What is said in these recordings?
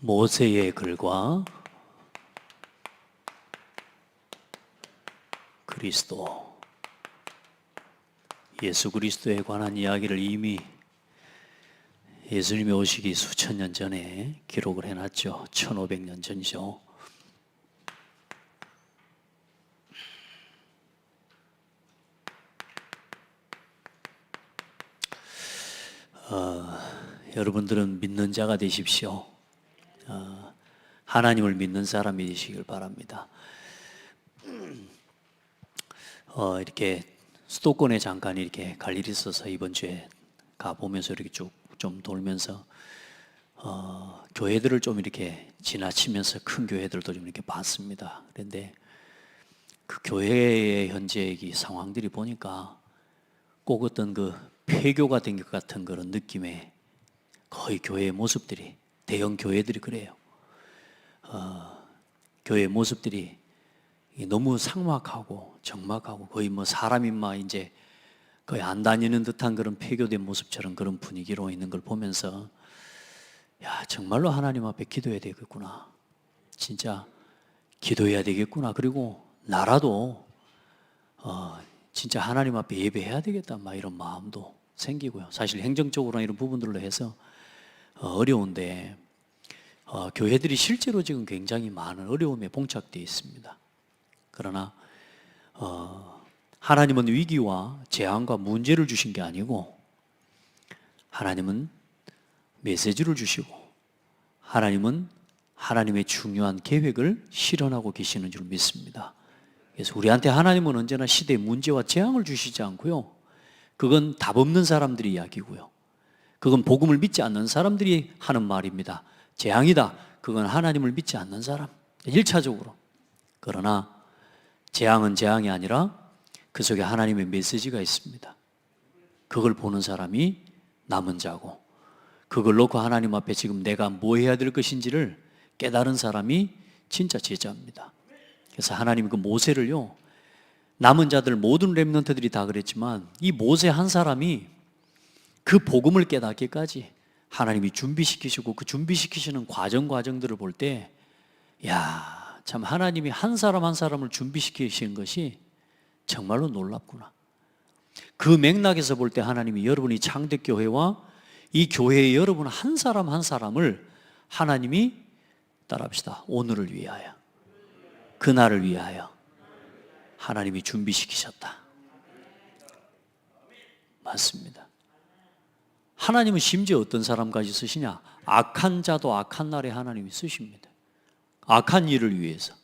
모세의 글과 그리스도, 예수 그리스도에 관한 이야기를 이미 예수님이 오시기 수천 년 전에 기록을 해놨죠. 1500년 전이죠. 여러분들은 믿는 자가 되십시오. 하나님을 믿는 사람이 되시길 바랍니다. 이렇게 수도권에 잠깐 이렇게 갈 일이 있어서 이번 주에 가보면서 이렇게 쭉 좀 돌면서 교회들을 좀 이렇게 지나치면서 큰 교회들도 좀 이렇게 봤습니다. 그런데 그 교회의 현재 이 상황들이 보니까 꼭 어떤 그 폐교가 된 것 같은 그런 느낌의 거의 교회의 모습들이, 대형 교회들이 그래요. 교회의 모습들이 너무 삭막하고 적막하고 거의 뭐 사람이 막 이제 거의 안 다니는 듯한 그런 폐교된 모습처럼 그런 분위기로 있는 걸 보면서, 야, 정말로 하나님 앞에 기도해야 되겠구나. 진짜 기도해야 되겠구나. 그리고 나라도 진짜 하나님 앞에 예배해야 되겠다, 막 이런 마음도 생기고요. 사실 행정적으로나 이런 부분들로 해서 어려운데 교회들이 실제로 지금 굉장히 많은 어려움에 봉착되어 있습니다. 그러나 하나님은 위기와 재앙과 문제를 주신 게 아니고 하나님은 메시지를 주시고 하나님은 하나님의 중요한 계획을 실현하고 계시는 줄 믿습니다. 그래서 우리한테 하나님은 언제나 시대의 문제와 재앙을 주시지 않고요, 그건 답 없는 사람들의 이야기고요, 그건 복음을 믿지 않는 사람들이 하는 말입니다. 재앙이다, 그건 하나님을 믿지 않는 사람, 1차적으로. 그러나 재앙은 재앙이 아니라 그 속에 하나님의 메시지가 있습니다. 그걸 보는 사람이 남은 자고, 그걸 놓고 하나님 앞에 지금 내가 뭐 해야 될 것인지를 깨달은 사람이 진짜 제자입니다. 그래서 하나님이 그 모세를요, 남은 자들 모든 렘넌트들이 다 그랬지만 이 모세 한 사람이 그 복음을 깨닫기까지 하나님이 준비시키시고, 그 준비시키시는 과정들을 볼 때, 야, 참 하나님이 한 사람 한 사람을 준비시키시는 것이 정말로 놀랍구나. 그 맥락에서 볼 때 하나님이 여러분이 창대교회와 이 교회의 여러분 한 사람 한 사람을 하나님이, 따라합시다, 오늘을 위하여, 그날을 위하여 하나님이 준비시키셨다. 맞습니다. 하나님은 심지어 어떤 사람까지 쓰시냐? 악한 자도 악한 날에 하나님이 쓰십니다. 악한 일을 위해서.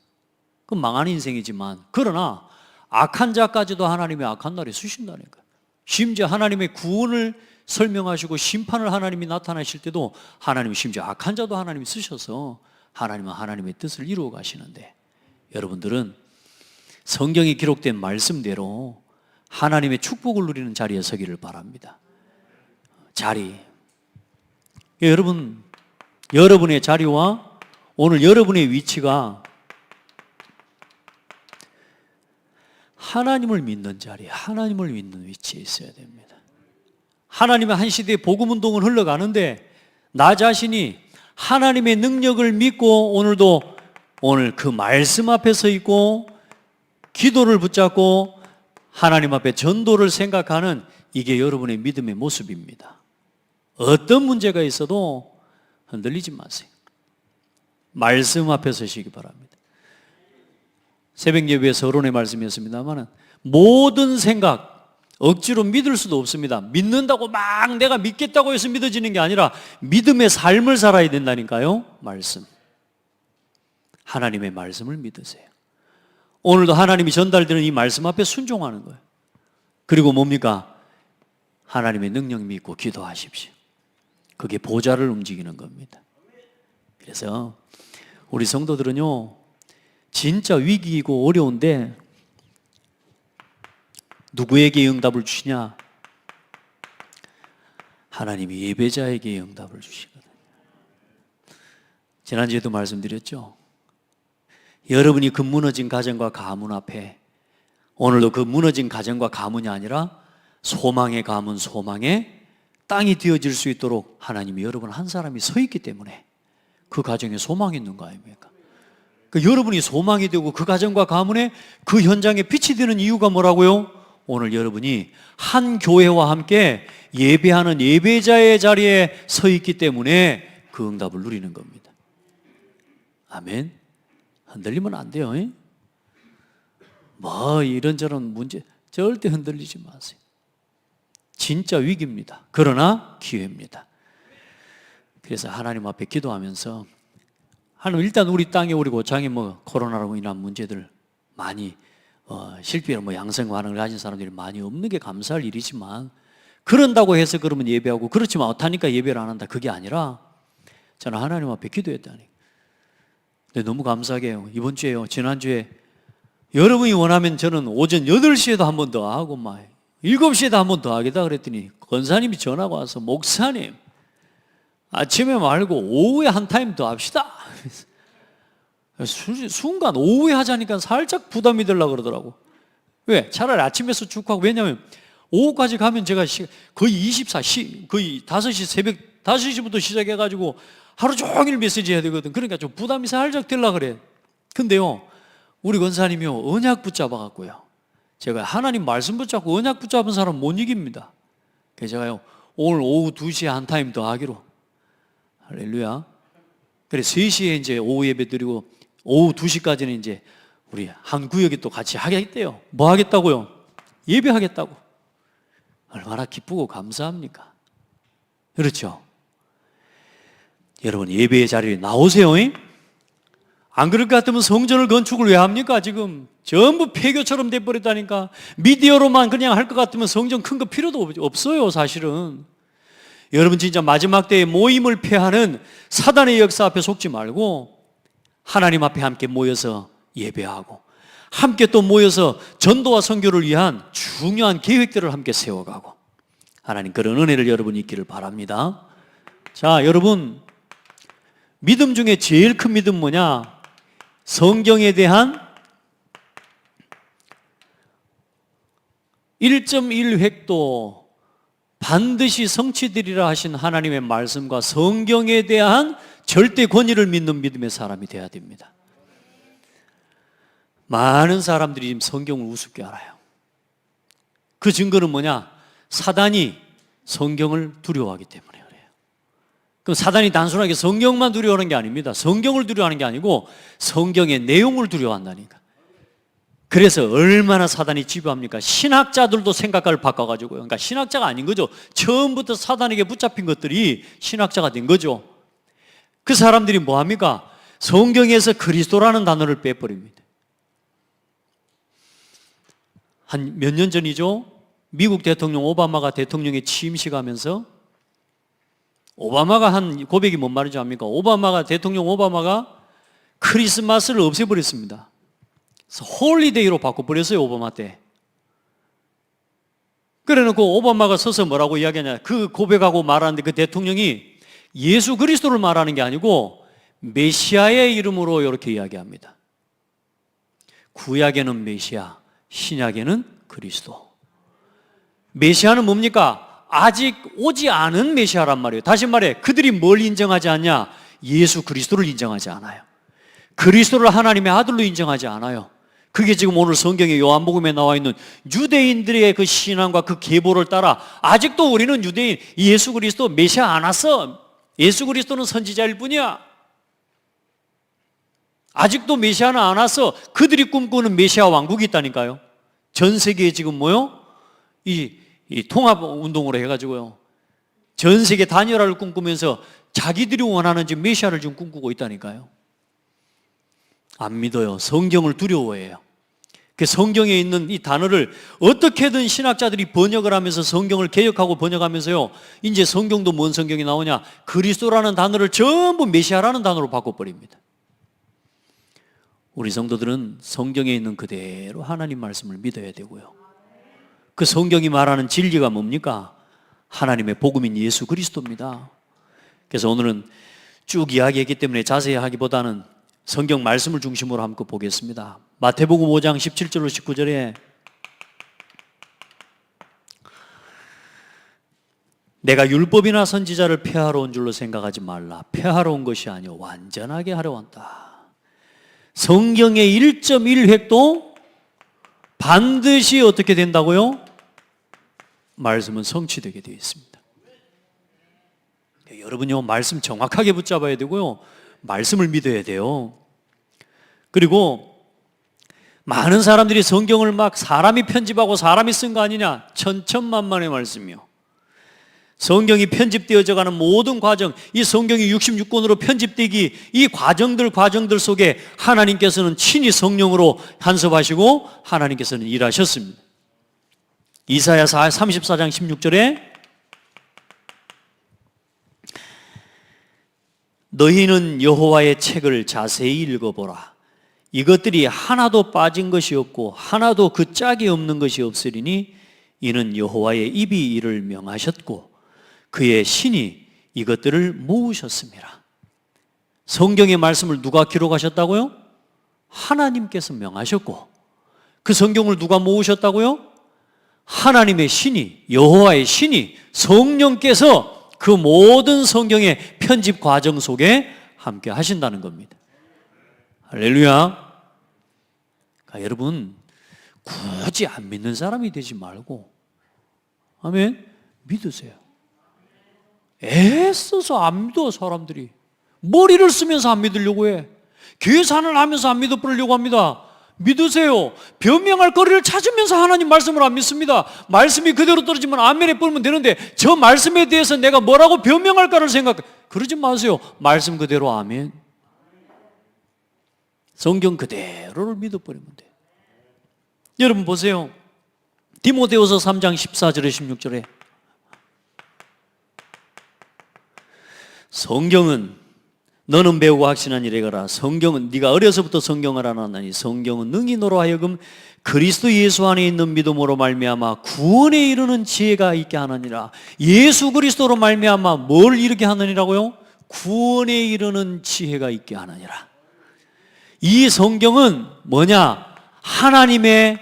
그건 망한 인생이지만, 그러나 악한 자까지도 하나님이 악한 날에 쓰신다니까요. 심지어 하나님의 구원을 설명하시고 심판을 하나님이 나타나실 때도 하나님이 심지어 악한 자도 하나님이 쓰셔서 하나님은 하나님의 뜻을 이루어 가시는데, 여러분들은 성경에 기록된 말씀대로 하나님의 축복을 누리는 자리에 서기를 바랍니다. 자리. 여러분의 자리와 오늘 여러분의 위치가 하나님을 믿는 자리, 하나님을 믿는 위치에 있어야 됩니다. 하나님의 한 시대의 복음운동은 흘러가는데 나 자신이 하나님의 능력을 믿고 오늘 그 말씀 앞에 서 있고 기도를 붙잡고 하나님 앞에 전도를 생각하는, 이게 여러분의 믿음의 모습입니다. 어떤 문제가 있어도 흔들리지 마세요. 말씀 앞에 서시기 바랍니다. 새벽 예배에 서론의 말씀이었습니다만, 모든 생각 억지로 믿을 수도 없습니다. 믿는다고 막 내가 믿겠다고 해서 믿어지는 게 아니라 믿음의 삶을 살아야 된다니까요. 말씀, 하나님의 말씀을 믿으세요. 오늘도 하나님이 전달되는 이 말씀 앞에 순종하는 거예요. 그리고 뭡니까? 하나님의 능력 믿고 기도하십시오. 그게 보좌를 움직이는 겁니다. 그래서 우리 성도들은요, 진짜 위기이고 어려운데 누구에게 응답을 주시냐? 하나님이 예배자에게 응답을 주시거든요. 지난주에도 말씀드렸죠. 여러분이 그 무너진 가정과 가문 앞에, 오늘도 그 무너진 가정과 가문이 아니라 소망의 가문, 소망의 땅이 되어질 수 있도록 하나님이 여러분 한 사람이 서 있기 때문에 그 가정에 소망이 있는 거 아닙니까? 여러분이 소망이 되고 그 가정과 가문에 그 현장에 빛이 되는 이유가 뭐라고요? 오늘 여러분이 한 교회와 함께 예배하는 예배자의 자리에 서 있기 때문에 그 응답을 누리는 겁니다. 아멘. 흔들리면 안 돼요. 뭐 이런저런 문제 절대 흔들리지 마세요. 진짜 위기입니다. 그러나 기회입니다. 그래서 하나님 앞에 기도하면서 하나님, 일단 우리 땅에 우리 고창에 뭐 코로나로 인한 문제들 많이 실제로 뭐 양성 반응을 가진 사람들이 많이 없는 게 감사할 일이지만, 그런다고 해서 그러면 예배하고, 그렇지만 어떠니까 예배를 안 한다, 그게 아니라 저는 하나님 앞에 기도했다니. 근데 너무 감사하게요, 이번 주에요, 지난주에 여러분이 원하면 저는 오전 8시에도 한 번 더 하고 막 7시에도 한 번 더 하겠다 그랬더니 권사님이 전화가 와서, 목사님 아침에 말고 오후에 한 타임 더 합시다. 순간 오후에 하자니까 살짝 부담이 되려고 그러더라고. 왜? 차라리 아침에서 쭉 하고, 왜냐하면 오후까지 가면 제가 거의 24시, 거의 5시, 새벽 5시부터 시작해가지고 하루 종일 메시지 해야 되거든. 그러니까 좀 부담이 살짝 되려고 그래. 근데요, 우리 권사님이요, 언약 붙잡아갖고요, 제가 하나님 말씀 붙잡고 언약 붙잡은 사람 못 이깁니다. 그래서 제가요, 오늘 오후 2시에 한 타임 더 하기로. 할렐루야. 그래 3시에 이제 오후 예배 드리고 오후 2시까지는 이제 우리 한 구역이 또 같이 하겠대요. 뭐 하겠다고요? 예배하겠다고. 얼마나 기쁘고 감사합니까? 그렇죠? 여러분, 예배의 자리에 나오세요. 안 그럴 것 같으면 성전을 건축을 왜 합니까? 지금 전부 폐교처럼 돼버렸다니까. 미디어로만 그냥 할 것 같으면 성전 큰 거 필요도 없어요, 사실은. 여러분, 진짜 마지막 때에 모임을 폐하는 사단의 역사 앞에 속지 말고 하나님 앞에 함께 모여서 예배하고, 함께 또 모여서 전도와 선교를 위한 중요한 계획들을 함께 세워가고, 하나님 그런 은혜를 여러분이 있기를 바랍니다. 자, 여러분, 믿음 중에 제일 큰 믿음 뭐냐? 성경에 대한 1.1획도 반드시 성취되리라 하신 하나님의 말씀과 성경에 대한 절대 권위를 믿는 믿음의 사람이 되어야 됩니다. 많은 사람들이 지금 성경을 우습게 알아요. 그 증거는 뭐냐? 사단이 성경을 두려워하기 때문에 그래요. 그럼 사단이 단순하게 성경만 두려워하는 게 아닙니다. 성경을 두려워하는 게 아니고 성경의 내용을 두려워한다니까. 그래서 얼마나 사단이 지배합니까? 신학자들도 생각을 바꿔가지고요. 그러니까 신학자가 아닌 거죠. 처음부터 사단에게 붙잡힌 것들이 신학자가 된 거죠. 그 사람들이 뭐 합니까? 성경에서 그리스도라는 단어를 빼버립니다. 한 몇 년 전이죠. 미국 대통령 오바마가 대통령에 취임식 하면서 오바마가 한 고백이 뭔 말인지 압니까? 대통령 오바마가 크리스마스를 없애버렸습니다. 홀리데이로 바꿔버렸어요, 오바마 때. 그래 놓고 오바마가 서서 뭐라고 이야기하냐, 그 고백하고 말하는데 그 대통령이 예수 그리스도를 말하는 게 아니고 메시아의 이름으로 이렇게 이야기합니다. 구약에는 메시아, 신약에는 그리스도. 메시아는 뭡니까? 아직 오지 않은 메시아란 말이에요. 다시 말해, 그들이 뭘 인정하지 않냐? 예수 그리스도를 인정하지 않아요. 그리스도를 하나님의 아들로 인정하지 않아요. 그게 지금 오늘 성경의 요한복음에 나와 있는 유대인들의 그 신앙과 그 계보를 따라 아직도 우리는 유대인, 예수 그리스도 메시아 안 왔어. 예수 그리스도는 선지자일 뿐이야. 아직도 메시아는 안 왔어. 그들이 꿈꾸는 메시아 왕국이 있다니까요. 전 세계에 지금 뭐요? 이 통합 운동으로 해가지고요, 전 세계 단일화를 꿈꾸면서 자기들이 원하는 지금 메시아를 지금 꿈꾸고 있다니까요. 안 믿어요. 성경을 두려워해요. 그 성경에 있는 이 단어를 어떻게든 신학자들이 번역을 하면서 성경을 개혁하고 번역하면서요, 이제 성경도 뭔 성경이 나오냐? 그리스도라는 단어를 전부 메시아라는 단어로 바꿔버립니다. 우리 성도들은 성경에 있는 그대로 하나님 말씀을 믿어야 되고요, 그 성경이 말하는 진리가 뭡니까? 하나님의 복음인 예수 그리스도입니다. 그래서 오늘은 쭉 이야기했기 때문에 자세히 하기보다는 성경 말씀을 중심으로 함께 보겠습니다. 마태복음 5장 17절로 19절에 내가 율법이나 선지자를 폐하러 온 줄로 생각하지 말라. 폐하러 온 것이 아니오 완전하게 하러 왔다. 성경의 1.1획도 반드시 어떻게 된다고요? 말씀은 성취되게 되어 있습니다. 여러분요, 말씀 정확하게 붙잡아야 되고요, 말씀을 믿어야 돼요. 그리고 많은 사람들이 성경을 막 사람이 편집하고 사람이 쓴 거 아니냐, 천천만만의 말씀이요. 성경이 편집되어져 가는 모든 과정, 이 성경이 66권으로 편집되기, 이 과정들 속에 하나님께서는 친히 성령으로 간섭하시고 하나님께서는 일하셨습니다. 이사야 34장 16절에 너희는 여호와의 책을 자세히 읽어보라. 이것들이 하나도 빠진 것이 없고 하나도 그 짝이 없는 것이 없으리니 이는 여호와의 입이 이를 명하셨고 그의 신이 이것들을 모으셨습니다. 성경의 말씀을 누가 기록하셨다고요? 하나님께서 명하셨고, 그 성경을 누가 모으셨다고요? 하나님의 신이, 여호와의 신이, 성령께서 그 모든 성경의 편집 과정 속에 함께 하신다는 겁니다. 할렐루야. 그러니까 여러분, 굳이 안 믿는 사람이 되지 말고, 아멘, 믿으세요. 애써서 안 믿어. 사람들이 머리를 쓰면서 안 믿으려고 해. 계산을 하면서 안 믿어버리려고 합니다. 믿으세요. 변명할 거리를 찾으면서 하나님 말씀을 안 믿습니다. 말씀이 그대로 떨어지면 아멘에 뿌리면 되는데 저 말씀에 대해서 내가 뭐라고 변명할까를 그러지 마세요. 말씀 그대로 아멘. 성경 그대로를 믿어버리면 돼요. 여러분 보세요. 디모데후서 3장 14절에 16절에 성경은 너는 배우고 확신한 일에 가라. 성경은 네가 어려서부터 성경을 알았나니 성경은 능히 너로 하여금 그리스도 예수 안에 있는 믿음으로 말미암아 구원에 이르는 지혜가 있게 하느니라. 예수 그리스도로 말미암아 뭘 이르게 하느니라고요? 구원에 이르는 지혜가 있게 하느니라. 이 성경은 뭐냐? 하나님의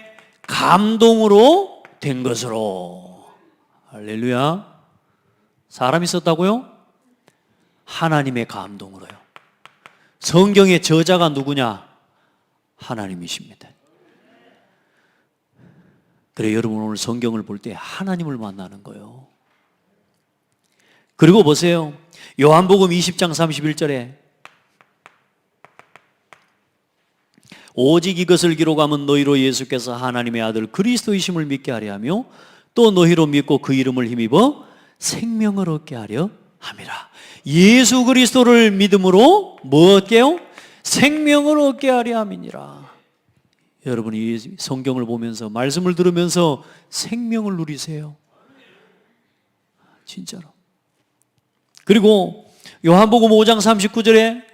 감동으로 된 것으로. 할렐루야. 사람이 썼다고요? 하나님의 감동으로요. 성경의 저자가 누구냐? 하나님이십니다. 그래, 여러분 오늘 성경을 볼 때 하나님을 만나는 거예요. 그리고 보세요. 요한복음 20장 31절에 오직 이것을 기록하면 너희로 예수께서 하나님의 아들 그리스도이심을 믿게 하려 하며 또 너희로 믿고 그 이름을 힘입어 생명을 얻게 하려 함이라. 예수 그리스도를 믿음으로 뭐 얻게요? 생명을 얻게 하려 함이니라. 여러분이 성경을 보면서 말씀을 들으면서 생명을 누리세요. 진짜로. 그리고 요한복음 5장 39절에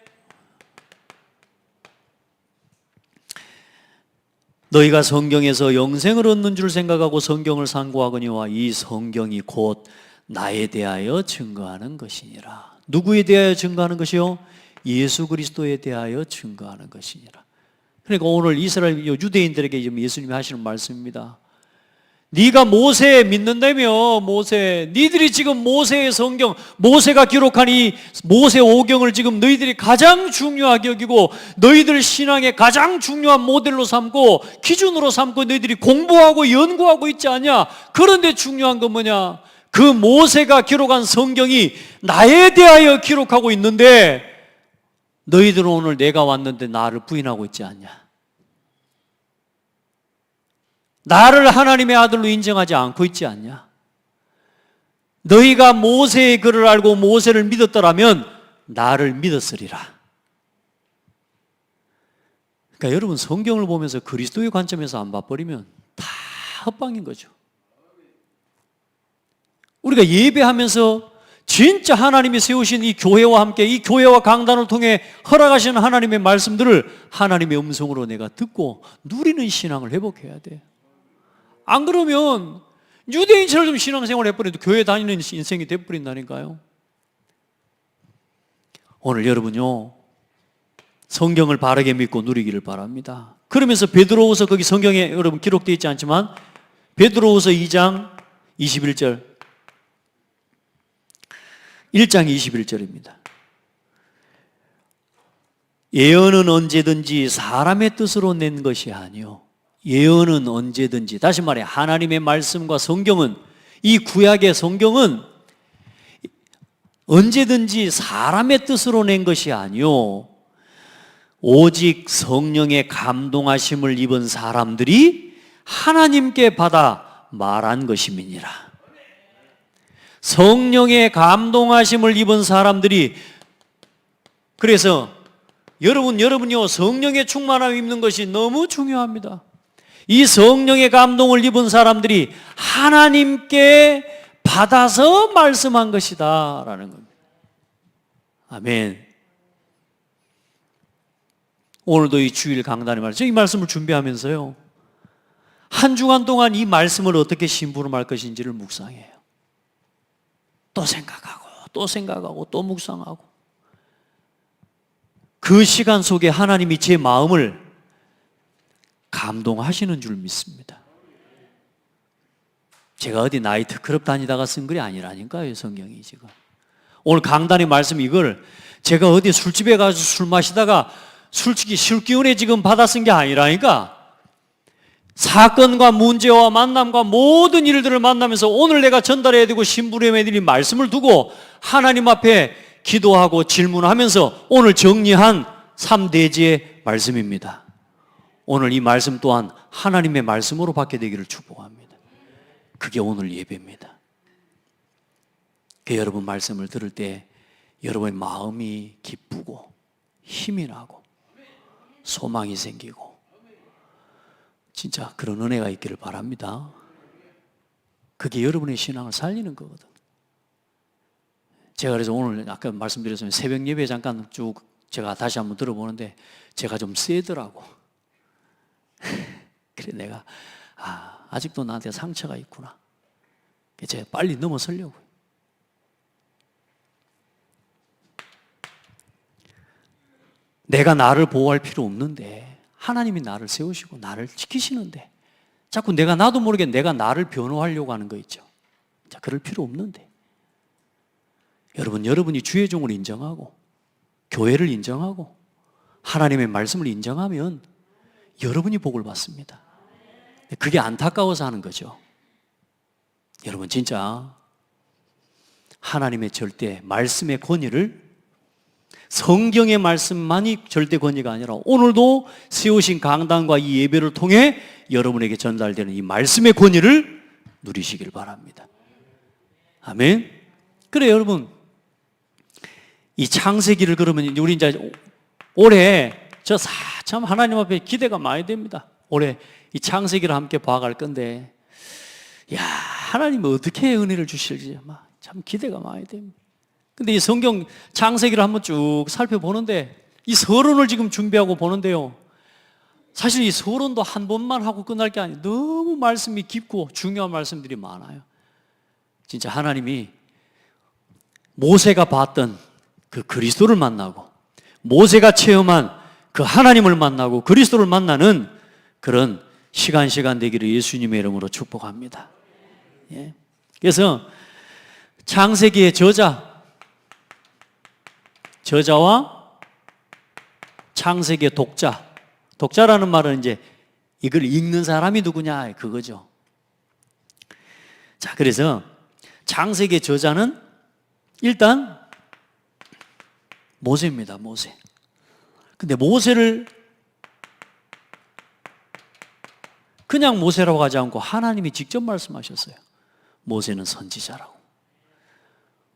너희가 성경에서 영생을 얻는 줄 생각하고 성경을 상고하거니와 이 성경이 곧 나에 대하여 증거하는 것이니라. 누구에 대하여 증거하는 것이요? 예수 그리스도에 대하여 증거하는 것이니라. 그러니까 오늘 이스라엘 유대인들에게 예수님이 하시는 말씀입니다. 네가 모세 믿는다며. 모세, 니들이 지금 모세의 성경, 모세가 기록한 이 모세 오경을 지금 너희들이 가장 중요하게 여기고 너희들 신앙의 가장 중요한 모델로 삼고 기준으로 삼고 너희들이 공부하고 연구하고 있지 않냐? 그런데 중요한 건 뭐냐? 그 모세가 기록한 성경이 나에 대하여 기록하고 있는데 너희들은 오늘 내가 왔는데 나를 부인하고 있지 않냐? 나를 하나님의 아들로 인정하지 않고 있지 않냐? 너희가 모세의 글을 알고 모세를 믿었더라면 나를 믿었으리라. 그러니까 여러분 성경을 보면서 그리스도의 관점에서 안 봐버리면 다 헛방인 거죠. 우리가 예배하면서 진짜 하나님이 세우신 이 교회와 함께 이 교회와 강단을 통해 허락하시는 하나님의 말씀들을 하나님의 음성으로 내가 듣고 누리는 신앙을 회복해야 돼. 안 그러면 유대인처럼 좀 신앙생활을 해버려도 교회 다니는 인생이 돼버린다니까요. 오늘 여러분요 성경을 바르게 믿고 누리기를 바랍니다. 그러면서 베드로후서 거기 성경에 여러분 기록되어 있지 않지만 베드로후서 2장 21절 1장 21절입니다. 예언은 언제든지 사람의 뜻으로 낸 것이 아니요 예언은 언제든지, 다시 말해 하나님의 말씀과 성경은, 이 구약의 성경은 언제든지 사람의 뜻으로 낸 것이 아니요 오직 성령의 감동하심을 입은 사람들이 하나님께 받아 말한 것임이니라. 성령의 감동하심을 입은 사람들이, 그래서 여러분요, 성령의 충만함을 입는 것이 너무 중요합니다. 이 성령의 감동을 입은 사람들이 하나님께 받아서 말씀한 것이다 라는 겁니다. 아멘. 오늘도 이 주일 강단에 말이죠, 이 말씀을 준비하면서요, 한 주간 동안 이 말씀을 어떻게 심부름할 것인지를 묵상해요. 또 생각하고 또 생각하고 또 묵상하고, 그 시간 속에 하나님이 제 마음을 감동하시는 줄 믿습니다. 제가 어디 나이트클럽 다니다가 쓴 글이 아니라니까요, 성경이 지금. 오늘 강단의 말씀, 이걸 제가 어디 술집에 가서 술 마시다가 솔직히 술 기운에 지금 받아 쓴 게 아니라니까, 사건과 문제와 만남과 모든 일들을 만나면서 오늘 내가 전달해야 되고 심부름해야 될 말씀을 두고 하나님 앞에 기도하고 질문하면서 오늘 정리한 3대지의 말씀입니다. 오늘 이 말씀 또한 하나님의 말씀으로 받게 되기를 축복합니다. 그게 오늘 예배입니다. 그 여러분 말씀을 들을 때 여러분의 마음이 기쁘고 힘이 나고 소망이 생기고 진짜 그런 은혜가 있기를 바랍니다. 그게 여러분의 신앙을 살리는 거거든. 제가 그래서 오늘 아까 말씀드렸지만 새벽 예배 잠깐 쭉 제가 다시 한번 들어보는데 제가 좀 세더라고. 그래 내가 아직도 나한테 상처가 있구나. 제가 빨리 넘어서려고. 내가 나를 보호할 필요 없는데 하나님이 나를 세우시고 나를 지키시는데 자꾸 나도 모르게 내가 나를 변호하려고 하는 거 있죠. 자, 그럴 필요 없는데 여러분이 주의 종을 인정하고 교회를 인정하고 하나님의 말씀을 인정하면 여러분이 복을 받습니다. 그게 안타까워서 하는 거죠. 여러분 진짜 하나님의 절대 말씀의 권위를, 성경의 말씀만이 절대 권위가 아니라 오늘도 세우신 강단과 이 예배를 통해 여러분에게 전달되는 이 말씀의 권위를 누리시길 바랍니다. 아멘. 그래 여러분, 이 창세기를 그러면 우리 이제 올해 참 하나님 앞에 기대가 많이 됩니다. 올해 이 창세기를 함께 봐갈 건데, 야 하나님은 어떻게 은혜를 주실지 참 기대가 많이 됩니다. 근데 이 성경 창세기를 한번 쭉 살펴보는데 이 서론을 지금 준비하고 보는데요, 사실 이 서론도 한 번만 하고 끝날 게 아니에요. 너무 말씀이 깊고 중요한 말씀들이 많아요. 진짜 하나님이 모세가 봤던 그 그리스도를 만나고 모세가 체험한 그 하나님을 만나고 그리스도를 만나는 그런 시간 되기를 예수님의 이름으로 축복합니다. 예. 그래서 창세기의 저자와 창세기의 독자라는 말은 이제 이걸 읽는 사람이 누구냐 그거죠. 자, 그래서 창세기의 저자는 일단 모세입니다. 모세. 근데 모세를 그냥 모세라고 하지 않고 하나님이 직접 말씀하셨어요. 모세는 선지자라고.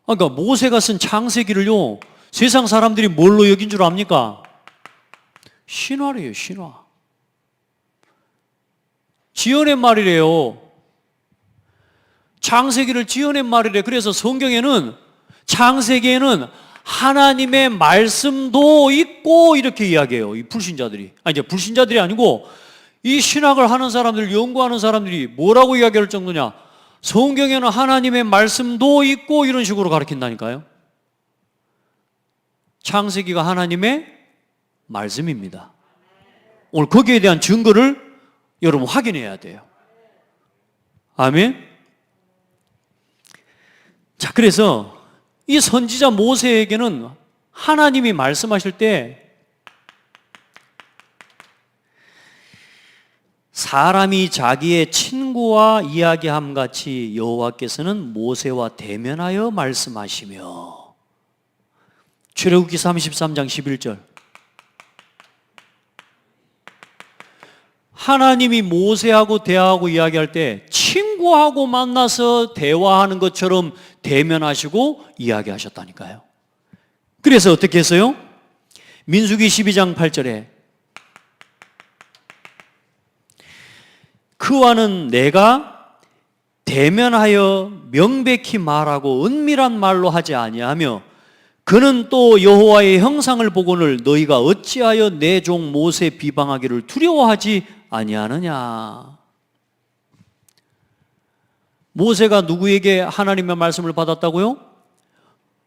그러니까 모세가 쓴 창세기를요, 세상 사람들이 뭘로 여긴 줄 압니까? 신화래요, 신화. 지어낸 말이래요. 창세기를 지어낸 말이래. 그래서 성경에는, 창세기에는 하나님의 말씀도 있고 이렇게 이야기해요. 이 불신자들이. 이제 불신자들이 아니고 이 신학을 하는 사람들, 연구하는 사람들이 뭐라고 이야기할 정도냐? 성경에는 하나님의 말씀도 있고 이런 식으로 가르친다니까요. 창세기가 하나님의 말씀입니다. 오늘 거기에 대한 증거를 여러분 확인해야 돼요. 아멘. 자, 그래서 이 선지자 모세에게는 하나님이 말씀하실 때 사람이 자기의 친구와 이야기함 같이 여호와께서는 모세와 대면하여 말씀하시며, 출애굽기 33장 11절, 하나님이 모세하고 대화하고 이야기할 때 친구하고 만나서 대화하는 것처럼 대면하시고 이야기하셨다니까요. 그래서 어떻게 했어요? 민수기 12장 8절에 그와는 내가 대면하여 명백히 말하고 은밀한 말로 하지 아니하며 그는 또 여호와의 형상을 보거늘 너희가 어찌하여 내 종 모세 비방하기를 두려워하지 아니하느냐. 모세가 누구에게 하나님의 말씀을 받았다고요?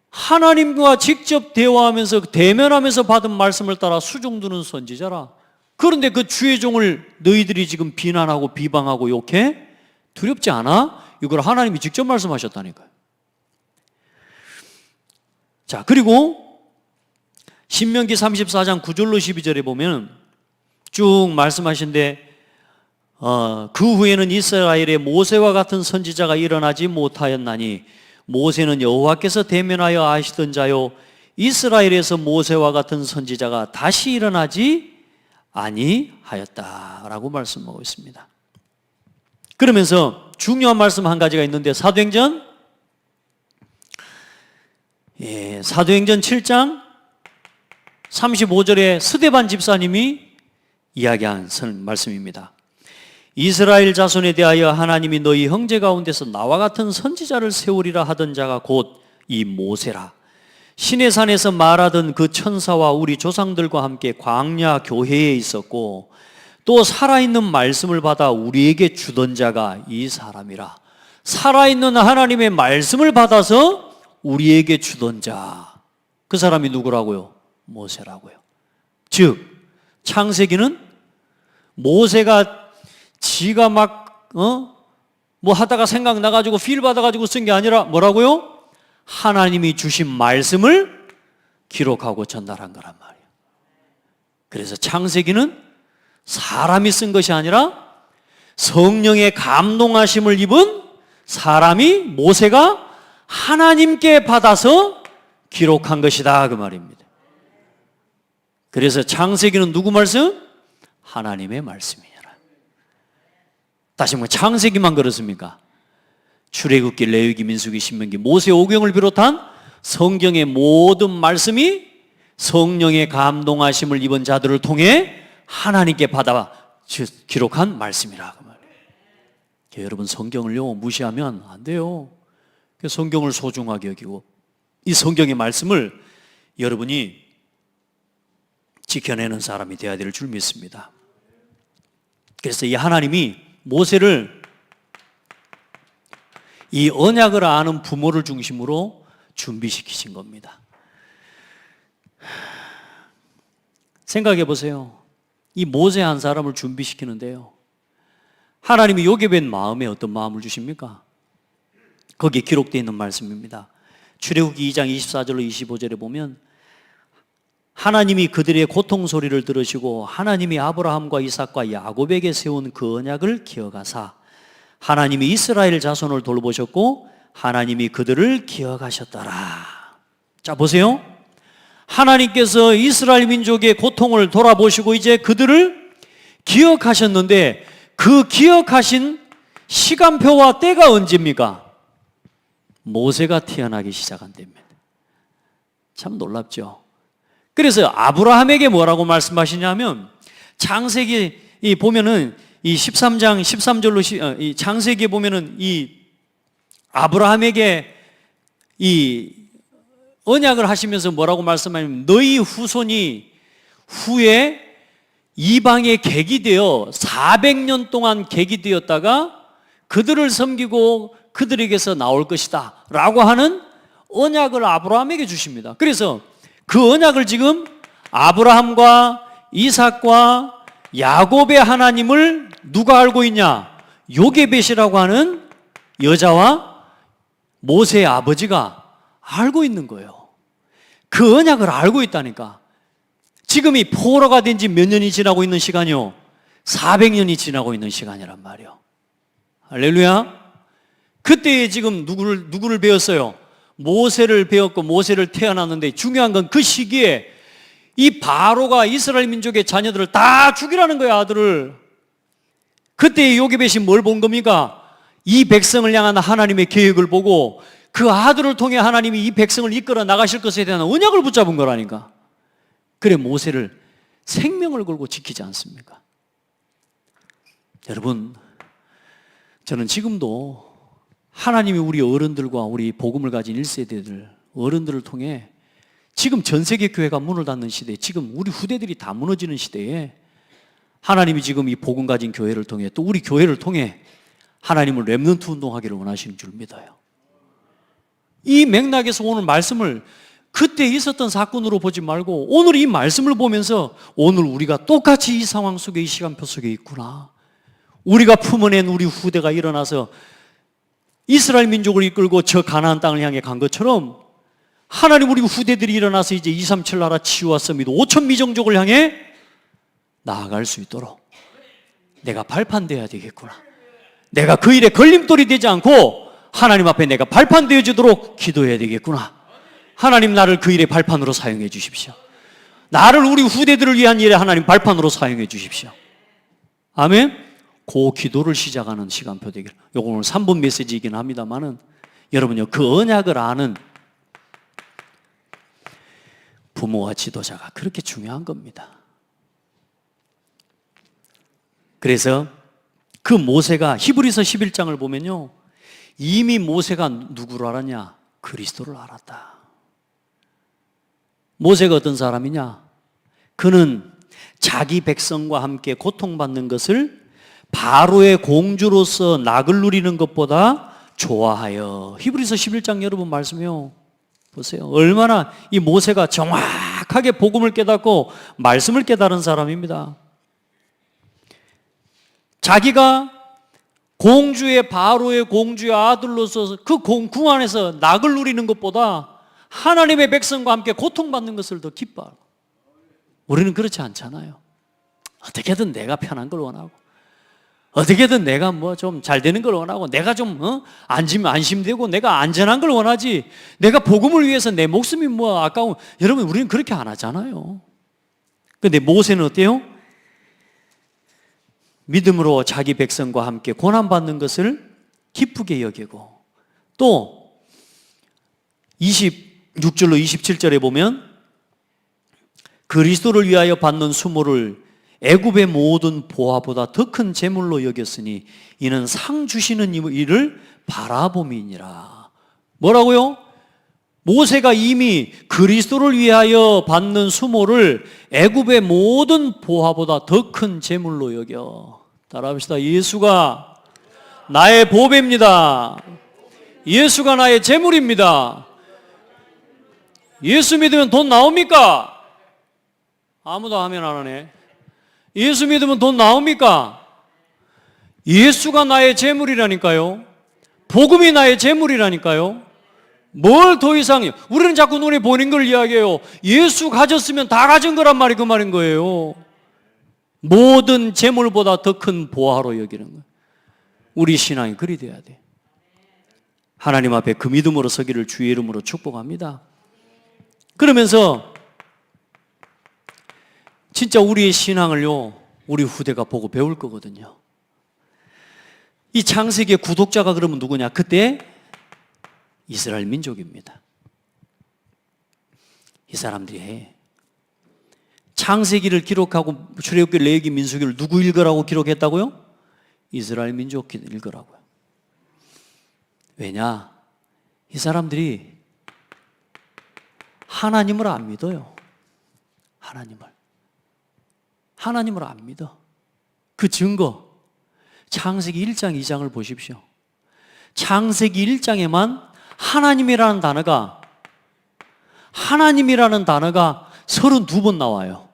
하나님과 직접 대화하면서 대면하면서 받은 말씀을 따라 수종두는 선지자라. 그런데 그 주의 종을 너희들이 지금 비난하고 비방하고 욕해? 두렵지 않아? 이걸 하나님이 직접 말씀하셨다니까요. 자, 그리고 신명기 34장 9절로 12절에 보면 쭉 말씀하신데 그 후에는 이스라엘에 모세와 같은 선지자가 일어나지 못하였나니 모세는 여호와께서 대면하여 아시던 자요 이스라엘에서 모세와 같은 선지자가 다시 일어나지 아니하였다라고 말씀하고 있습니다. 그러면서 중요한 말씀 한 가지가 있는데 사도행전 7장 35절에 스데반 집사님이 이야기한 말씀입니다. 이스라엘 자손에 대하여 하나님이 너희 형제 가운데서 나와 같은 선지자를 세우리라 하던 자가 곧 이 모세라. 시내산에서 말하던 그 천사와 우리 조상들과 함께 광야 교회에 있었고 또 살아있는 말씀을 받아 우리에게 주던 자가 이 사람이라. 살아있는 하나님의 말씀을 받아서 우리에게 주던 자, 그 사람이 누구라고요? 모세라고요. 즉 창세기는 모세가 지가 막 뭐 하다가 생각나가지고 필 받아가지고 쓴 게 아니라 뭐라고요? 하나님이 주신 말씀을 기록하고 전달한 거란 말이에요. 그래서 창세기는 사람이 쓴 것이 아니라 성령의 감동하심을 입은 사람이 모세가 하나님께 받아서 기록한 것이다 그 말입니다. 그래서 창세기는 누구 말씀? 하나님의 말씀이라. 다시 한번 창세기만 그렇습니까? 출애굽기, 레위기, 민수기, 신명기, 모세오경을 비롯한 성경의 모든 말씀이 성령의 감동하심을 입은 자들을 통해 하나님께 받아 기록한 말씀이라 그 말이에요. 여러분 성경을요 무시하면 안 돼요. 성경을 소중하게 여기고 이 성경의 말씀을 여러분이 지켜내는 사람이 되어야 될 줄 믿습니다. 그래서 이 하나님이 모세를 이 언약을 아는 부모를 중심으로 준비시키신 겁니다. 생각해 보세요. 이 모세 한 사람을 준비시키는데요, 하나님이 요셉의 마음에 어떤 마음을 주십니까? 거기에 기록되어 있는 말씀입니다. 출애굽기 2장 24절로 25절에 보면 하나님이 그들의 고통 소리를 들으시고 하나님이 아브라함과 이삭과 야곱에게 세운 그 언약을 기억하사 하나님이 이스라엘 자손을 돌보셨고 하나님이 그들을 기억하셨더라. 자 보세요. 하나님께서 이스라엘 민족의 고통을 돌아보시고 이제 그들을 기억하셨는데 그 기억하신 시간표와 때가 언제입니까? 모세가 태어나기 시작한 때입니다. 참 놀랍죠. 그래서 아브라함에게 뭐라고 말씀하시냐면 창세기 보면은 이 13장 13절로 이 창세기에 보면은 이 아브라함에게 이 언약을 하시면서 뭐라고 말씀하냐면 너희 후손이 후에 이방의 객이 되어 400년 동안 객이 되었다가 그들을 섬기고 그들에게서 나올 것이다 라고 하는 언약을 아브라함에게 주십니다. 그래서 그 언약을 지금 아브라함과 이삭과 야곱의 하나님을 누가 알고 있냐? 요게벳이라고 하는 여자와 모세의 아버지가 알고 있는 거예요. 그 언약을 알고 있다니까. 지금이 포로가 된 지 몇 년이 지나고 있는 시간이요? 400년이 지나고 있는 시간이란 말이요. 할렐루야. 그때에 지금 누구를 배웠어요? 모세를 배웠고 모세를 태어났는데 중요한 건 그 시기에 이 바로가 이스라엘 민족의 자녀들을 다 죽이라는 거야, 아들을. 그때 요게벳이 뭘 본 겁니까? 이 백성을 향한 하나님의 계획을 보고 그 아들을 통해 하나님이 이 백성을 이끌어 나가실 것에 대한 언약을 붙잡은 거라니까. 그래 모세를 생명을 걸고 지키지 않습니까? 여러분, 저는 지금도 하나님이 우리 어른들과 우리 복음을 가진 1세대들 어른들을 통해 지금 전 세계 교회가 문을 닫는 시대에, 지금 우리 후대들이 다 무너지는 시대에 하나님이 지금 이 복음 가진 교회를 통해 또 우리 교회를 통해 하나님을 렘넌트 운동하기를 원하시는 줄 믿어요. 이 맥락에서 오늘 말씀을 그때 있었던 사건으로 보지 말고 오늘 이 말씀을 보면서 오늘 우리가 똑같이 이 상황 속에, 이 시간표 속에 있구나. 우리가 품어낸 우리 후대가 일어나서 이스라엘 민족을 이끌고 저 가나안 땅을 향해 간 것처럼 하나님 우리 후대들이 일어나서 이제 237 나라 치유와 서밋 5천 미정족을 향해 나아갈 수 있도록 내가 발판되어야 되겠구나. 내가 그 일에 걸림돌이 되지 않고 하나님 앞에 내가 발판되어지도록 기도해야 되겠구나. 하나님 나를 그 일의 발판으로 사용해 주십시오. 나를 우리 후대들을 위한 일에 하나님 발판으로 사용해 주십시오. 아멘. 그 기도를 시작하는 시간표 되길. 요거 오늘 3분 메시지이긴 합니다만은 여러분요, 그 언약을 아는 부모와 지도자가 그렇게 중요한 겁니다. 그래서 그 모세가 히브리서 11장을 보면요, 이미 모세가 누구를 알았냐? 그리스도를 알았다. 모세가 어떤 사람이냐? 그는 자기 백성과 함께 고통받는 것을 바로의 공주로서 낙을 누리는 것보다 좋아하여. 히브리서 11장 여러분 말씀이요, 보세요. 얼마나 이 모세가 정확하게 복음을 깨닫고 말씀을 깨달은 사람입니다. 자기가 공주의, 바로의 공주의 아들로서 그 궁 안에서 낙을 누리는 것보다 하나님의 백성과 함께 고통받는 것을 더 기뻐하고. 우리는 그렇지 않잖아요. 어떻게든 내가 편한 걸 원하고, 어떻게든 내가 뭐 좀 잘 되는 걸 원하고, 내가 좀 안심되고 내가 안전한 걸 원하지, 내가 복음을 위해서 내 목숨이 뭐 아까운. 여러분, 우리는 그렇게 안 하잖아요. 근데 모세는 어때요? 믿음으로 자기 백성과 함께 고난받는 것을 기쁘게 여기고, 또 26절로 27절에 보면 그리스도를 위하여 받는 수모를 애굽의 모든 보화보다 더 큰 재물로 여겼으니 이는 상 주시는 이를 바라봄이니라. 뭐라고요? 모세가 이미 그리스도를 위하여 받는 수모를 애굽의 모든 보화보다 더 큰 재물로 여겨. 따라합시다. 예수가 나의 보배입니다. 예수가 나의 재물입니다. 예수 믿으면 돈 나옵니까? 아무도 아멘 안 하네. 예수 믿으면 돈 나옵니까? 예수가 나의 재물이라니까요. 복음이 나의 재물이라니까요. 뭘 더 이상해요? 우리는 자꾸 눈에 보이는 걸 이야기해요. 예수 가졌으면 다 가진 거란 말이 그 말인 거예요. 모든 재물보다 더 큰 보화로 여기는 거예요. 우리 신앙이 그리 돼야 돼. 하나님 앞에 그 믿음으로 서기를 주의 이름으로 축복합니다. 그러면서 진짜 우리의 신앙을요, 우리 후대가 보고 배울 거거든요. 이 창세기의 구독자가 그러면 누구냐? 그때 이스라엘 민족입니다. 이 사람들이 창세기를 기록하고 출애굽기, 레위기, 민수기를 누구 읽으라고 기록했다고요? 이스라엘 민족 읽으라고요. 왜냐? 이 사람들이 하나님을 안 믿어요. 하나님을 안 믿어. 그 증거, 창세기 1장, 2장을 보십시오. 창세기 1장에만 하나님이라는 단어가 32번 나와요.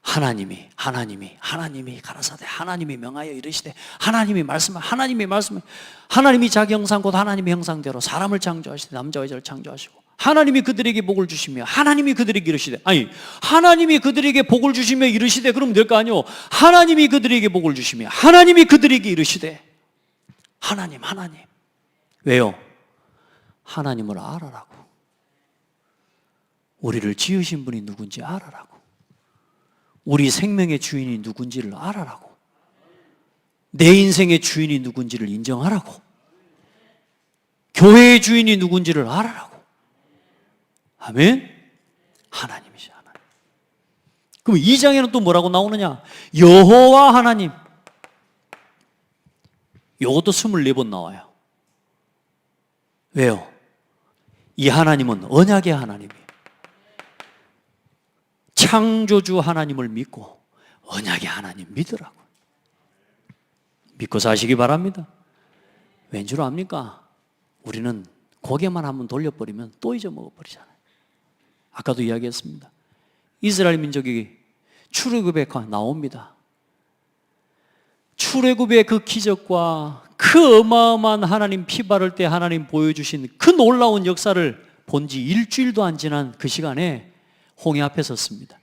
하나님이 가라사대 하나님이 명하여 이르시되 하나님이 하나님이 자기 형상 곧 하나님의 형상대로 사람을 창조하시되 남자와 여자를 창조하시고 하나님이 그들에게 복을 주시며 하나님이 그들에게 이르시되 하나님이 그들에게 복을 주시며 이르시되 그러면 될 거 아니요. 하나님이 그들에게 복을 주시며 하나님이 그들에게 이르시되 하나님 왜요? 하나님을 알아라고. 우리를 지으신 분이 누군지 알아라고. 우리 생명의 주인이 누군지를 알아라고. 내 인생의 주인이 누군지를 인정하라고. 교회의 주인이 누군지를 알아라고. 아멘? 하나님이죠, 하나님. 그럼 2장에는 또 뭐라고 나오느냐? 여호와 하나님. 이것도 24번 나와요. 왜요? 이 하나님은 언약의 하나님이에요. 창조주 하나님을 믿고 언약의 하나님 믿으라고. 믿고 사시기 바랍니다. 왠 줄 압니까? 우리는 고개만 한번 돌려버리면 또 잊어먹어버리잖아요. 아까도 이야기했습니다. 이스라엘 민족이 출애굽에 나옵니다. 출애굽의 그 기적과 그 어마어마한 하나님 피 바를 때 하나님 보여주신 그 놀라운 역사를 본 지 일주일도 안 지난 그 시간에 홍해 앞에 섰습니다.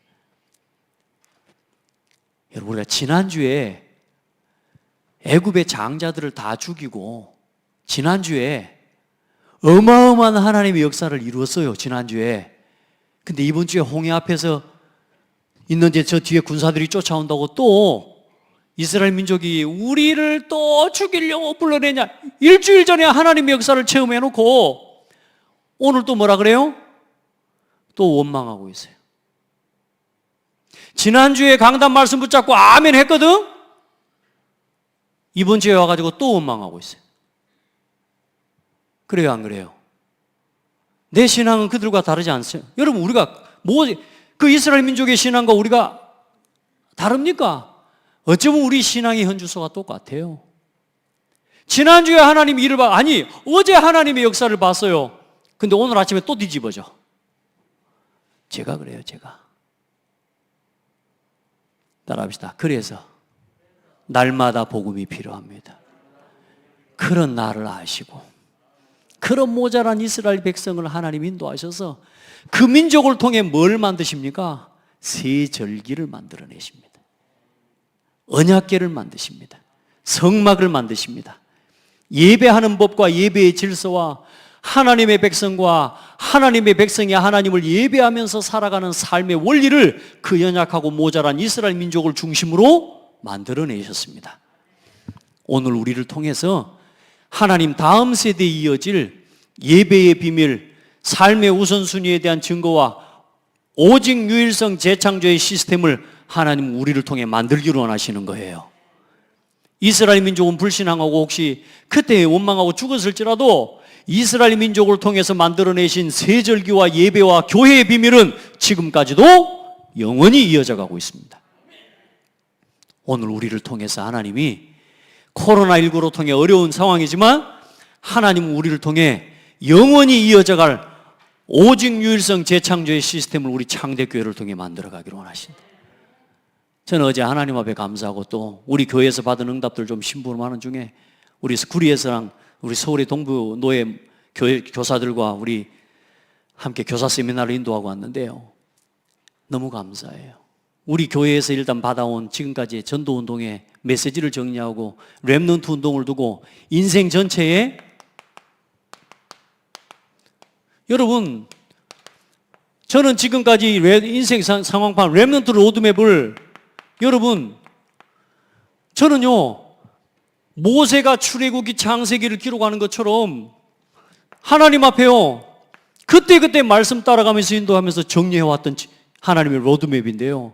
여러분, 우리가 지난주에 애굽의 장자들을 다 죽이고 지난주에 어마어마한 하나님의 역사를 이루었어요. 지난주에. 근데 이번 주에 홍해 앞에서 있는데 저 뒤에 군사들이 쫓아온다고 또 이스라엘 민족이 우리를 또 죽이려고 불러내냐. 일주일 전에 하나님의 역사를 체험해놓고 오늘 또 뭐라 그래요? 또 원망하고 있어요. 지난주에 강단 말씀 붙잡고 아멘 했거든? 이번 주에 와가지고 또 원망하고 있어요. 그래요, 안 그래요? 내 신앙은 그들과 다르지 않습니다. 여러분, 우리가 그 이스라엘 민족의 신앙과 우리가 다릅니까? 어쩌면 우리 신앙의 현주소가 똑같아요. 지난주에 하나님 일을 어제 하나님의 역사를 봤어요. 근데 오늘 아침에 또 뒤집어져. 제가 그래요, 제가. 따라합시다. 그래서 날마다 복음이 필요합니다. 그런 나를 아시고 그런 모자란 이스라엘 백성을 하나님 인도하셔서 그 민족을 통해 뭘 만드십니까? 새 절기를 만들어내십니다. 언약궤를 만드십니다. 성막을 만드십니다. 예배하는 법과 예배의 질서와 하나님의 백성과 하나님의 백성이 하나님을 예배하면서 살아가는 삶의 원리를 그 연약하고 모자란 이스라엘 민족을 중심으로 만들어내셨습니다. 오늘 우리를 통해서 하나님 다음 세대에 이어질 예배의 비밀, 삶의 우선순위에 대한 증거와 오직 유일성 재창조의 시스템을 하나님 우리를 통해 만들기를 원하시는 거예요. 이스라엘 민족은 불신앙하고 혹시 그때 원망하고 죽었을지라도 이스라엘 민족을 통해서 만들어내신 세절기와 예배와 교회의 비밀은 지금까지도 영원히 이어져 가고 있습니다. 오늘 우리를 통해서 하나님이 코로나19로 통해 어려운 상황이지만 하나님은 우리를 통해 영원히 이어져 갈 오직 유일성 재창조의 시스템을 우리 창대교회를 통해 만들어 가기를 원하신다. 저는 어제 하나님 앞에 감사하고 또 우리 교회에서 받은 응답들 좀 심부름하는 중에 우리 구리에서랑 우리 서울의 동부 노예 교사들과 우리 함께 교사 세미나를 인도하고 왔는데요. 너무 감사해요. 우리 교회에서 일단 받아온 지금까지의 전도운동의 메시지를 정리하고 렘넌트 운동을 두고 인생 전체에 여러분, 저는 지금까지 인생 상황판 렘넌트 로드맵을 여러분, 저는요 모세가 출애굽기 창세기를 기록하는 것처럼 하나님 앞에요 그때 말씀 따라가면서 인도하면서 정리해왔던 하나님의 로드맵인데요,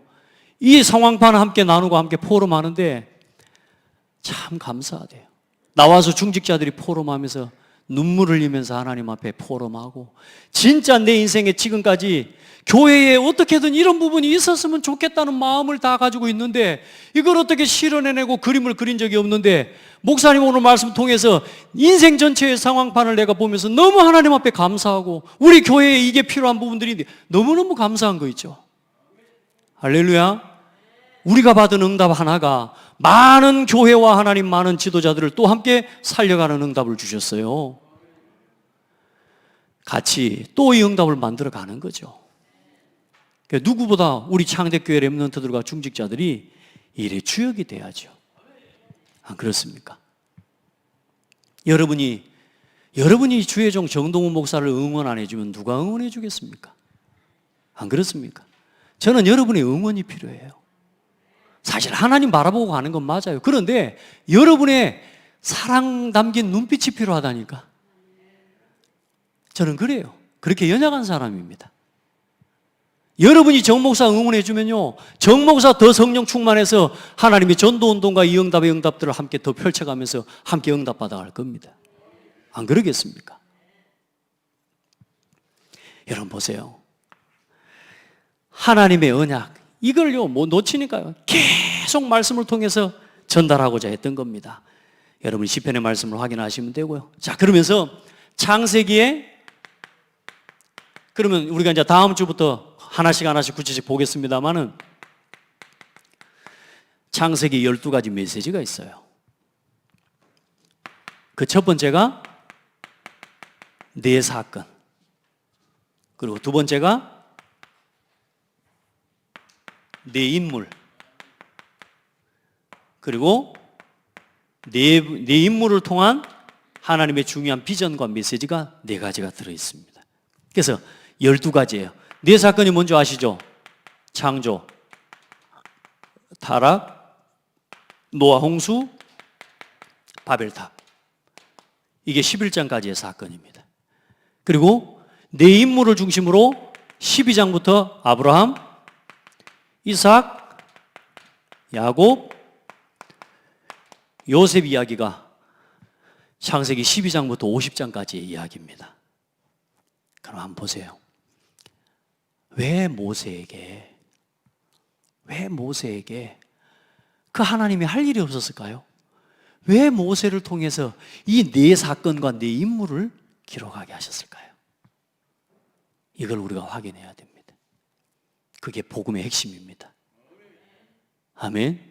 이 상황판을 함께 나누고 함께 포럼하는데 참 감사하대요. 나와서 중직자들이 포럼하면서 눈물 흘리면서 하나님 앞에 포럼하고 진짜 내 인생에 지금까지 교회에 어떻게든 이런 부분이 있었으면 좋겠다는 마음을 다 가지고 있는데 이걸 어떻게 실현해내고 그림을 그린 적이 없는데 목사님 오늘 말씀 통해서 인생 전체의 상황판을 내가 보면서 너무 하나님 앞에 감사하고 우리 교회에 이게 필요한 부분들인데 너무너무 감사한 거 있죠. 할렐루야. 우리가 받은 응답 하나가 많은 교회와 하나님 많은 지도자들을 또 함께 살려가는 응답을 주셨어요. 같이 또 이 응답을 만들어 가는 거죠. 누구보다 우리 창대교회 렘넌트들과 중직자들이 일의 주역이 돼야죠. 안 그렇습니까? 여러분이 주의 종 정동훈 목사를 응원 안 해주면 누가 응원해 주겠습니까? 안 그렇습니까? 저는 여러분의 응원이 필요해요. 사실 하나님 바라보고 가는 건 맞아요. 그런데 여러분의 사랑 담긴 눈빛이 필요하다니까. 저는 그래요. 그렇게 연약한 사람입니다. 여러분이 정 목사 응원해 주면요, 정 목사 더 성령 충만해서 하나님의 전도운동과 이 응답의 응답들을 함께 더 펼쳐가면서 함께 응답받아 갈 겁니다. 안 그러겠습니까? 여러분 보세요. 하나님의 언약, 이걸요 뭐 놓치니까요 계속 말씀을 통해서 전달하고자 했던 겁니다. 여러분 시편의 말씀을 확인하시면 되고요. 자, 그러면서 창세기에, 그러면 우리가 이제 다음 주부터 하나씩 구체씩 보겠습니다만은, 창세기 12가지 메시지가 있어요. 그 첫 번째가 네 사건, 그리고 두 번째가 네 인물, 그리고 네 인물을 통한 하나님의 중요한 비전과 메시지가 네 가지가 들어있습니다. 그래서 12가지예요. 네 사건이 뭔지 아시죠? 창조, 타락, 노아 홍수, 바벨탑. 이게 11장까지의 사건입니다. 그리고 네 인물을 중심으로 12장부터 아브라함, 이삭, 야곱, 요셉 이야기가 창세기 12장부터 50장까지의 이야기입니다. 그럼 한번 보세요. 왜 모세에게 그 하나님이 할 일이 없었을까요? 왜 모세를 통해서 이 네 사건과 네 인물을 기록하게 하셨을까요? 이걸 우리가 확인해야 됩니다. 그게 복음의 핵심입니다. 아멘.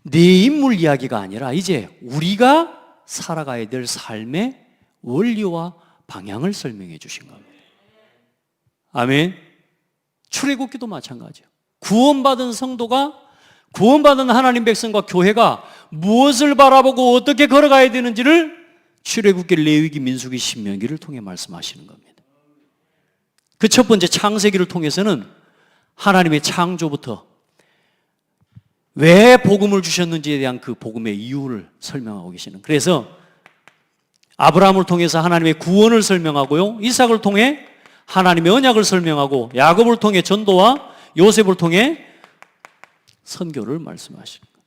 네 인물 이야기가 아니라 이제 우리가 살아가야 될 삶의 원리와 방향을 설명해 주신 겁니다. 아멘. 출애굽기도 마찬가지예요. 구원받은 성도가, 구원받은 하나님 백성과 교회가 무엇을 바라보고 어떻게 걸어가야 되는지를 출애굽기, 레위기, 민수기, 신명기를 통해 말씀하시는 겁니다. 그 첫 번째 창세기를 통해서는 하나님의 창조부터 왜 복음을 주셨는지에 대한 그 복음의 이유를 설명하고 계시는, 그래서 아브라함을 통해서 하나님의 구원을 설명하고요, 이삭을 통해 하나님의 언약을 설명하고, 야곱을 통해 전도와 요셉을 통해 선교를 말씀하시는 거예요.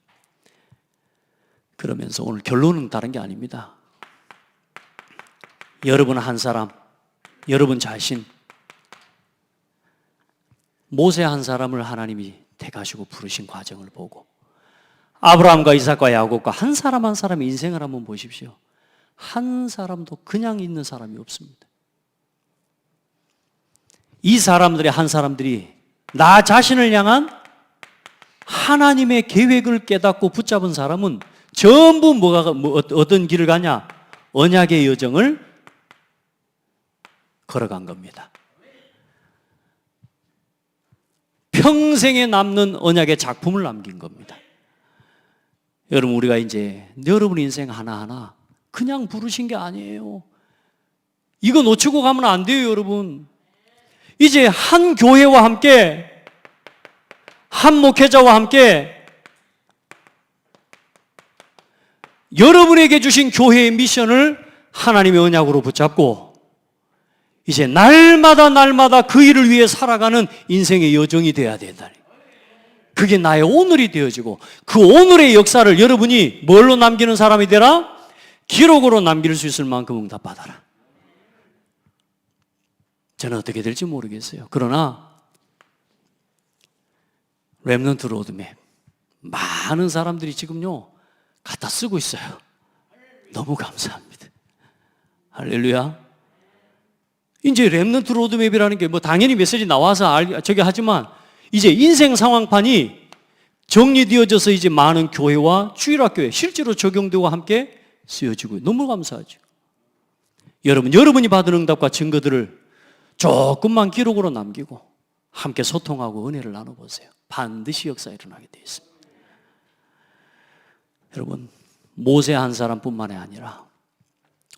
그러면서 오늘 결론은 다른 게 아닙니다. 여러분 한 사람, 여러분 자신, 모세 한 사람을 하나님이 택하시고 부르신 과정을 보고, 아브라함과 이삭과 야곱과 한 사람 한 사람의 인생을 한번 보십시오. 한 사람도 그냥 있는 사람이 없습니다. 이 사람들의 한 사람들이 나 자신을 향한 하나님의 계획을 깨닫고 붙잡은 사람은 전부 어떤 길을 가냐? 언약의 여정을 걸어간 겁니다. 평생에 남는 언약의 작품을 남긴 겁니다. 여러분, 우리가 이제 여러분 인생 하나하나 그냥 부르신 게 아니에요. 이거 놓치고 가면 안 돼요, 여러분. 이제 한 교회와 함께, 한 목회자와 함께 여러분에게 주신 교회의 미션을 하나님의 언약으로 붙잡고 이제 날마다 그 일을 위해 살아가는 인생의 여정이 되어야 된다니. 그게 나의 오늘이 되어지고, 그 오늘의 역사를 여러분이 뭘로 남기는 사람이 되라? 기록으로 남길 수 있을 만큼 응답받아라. 저는 어떻게 될지 모르겠어요. 그러나 렘넌트 로드맵 많은 사람들이 지금요 갖다 쓰고 있어요. 너무 감사합니다. 할렐루야. 이제 렘넌트 로드맵이라는 게 뭐 당연히 메시지 나와서 저기 하지만 이제 인생 상황판이 정리되어져서 이제 많은 교회와 주일학교에 실제로 적용되고 함께 쓰여지고 너무 감사하죠. 여러분이 받은 응답과 증거들을 조금만 기록으로 남기고 함께 소통하고 은혜를 나눠보세요. 반드시 역사 일어나게 되어 있습니다. 여러분, 모세 한 사람뿐만이 아니라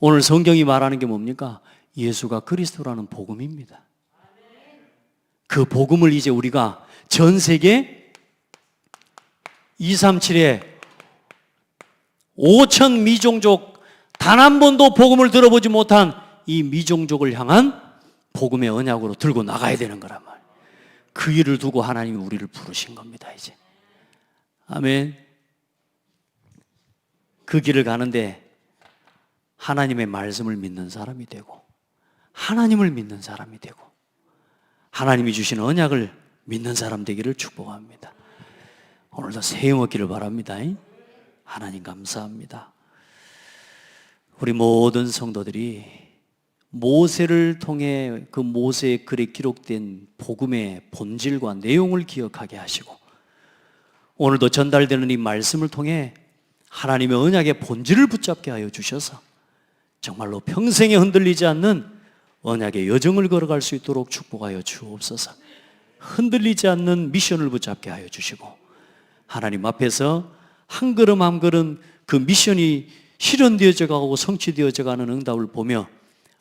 오늘 성경이 말하는 게 뭡니까? 예수가 그리스도라는 복음입니다. 그 복음을 이제 우리가 전 세계 237에 5천 미종족 단 한 번도 복음을 들어보지 못한 이 미종족을 향한 복음의 언약으로 들고 나가야 되는 거란 말이에요. 그 일을 두고 하나님이 우리를 부르신 겁니다. 이제 아멘. 그 길을 가는데 하나님의 말씀을 믿는 사람이 되고 하나님을 믿는 사람이 되고 하나님이 주신 언약을 믿는 사람 되기를 축복합니다. 오늘도 새해 먹기를 바랍니다. 하나님 감사합니다. 우리 모든 성도들이 모세를 통해 그 모세의 글에 기록된 복음의 본질과 내용을 기억하게 하시고 오늘도 전달되는 이 말씀을 통해 하나님의 언약의 본질을 붙잡게 하여 주셔서 정말로 평생에 흔들리지 않는 언약의 여정을 걸어갈 수 있도록 축복하여 주옵소서. 흔들리지 않는 미션을 붙잡게 하여 주시고 하나님 앞에서 한 걸음 한 걸음 그 미션이 실현되어져 가고 성취되어져 가는 응답을 보며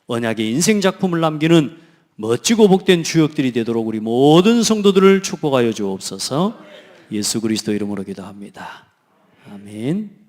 언약의 인생 작품을 남기는 멋지고 복된 주역들이 되도록 우리 모든 성도들을 축복하여 주옵소서. 예수 그리스도 이름으로 기도합니다. 아멘.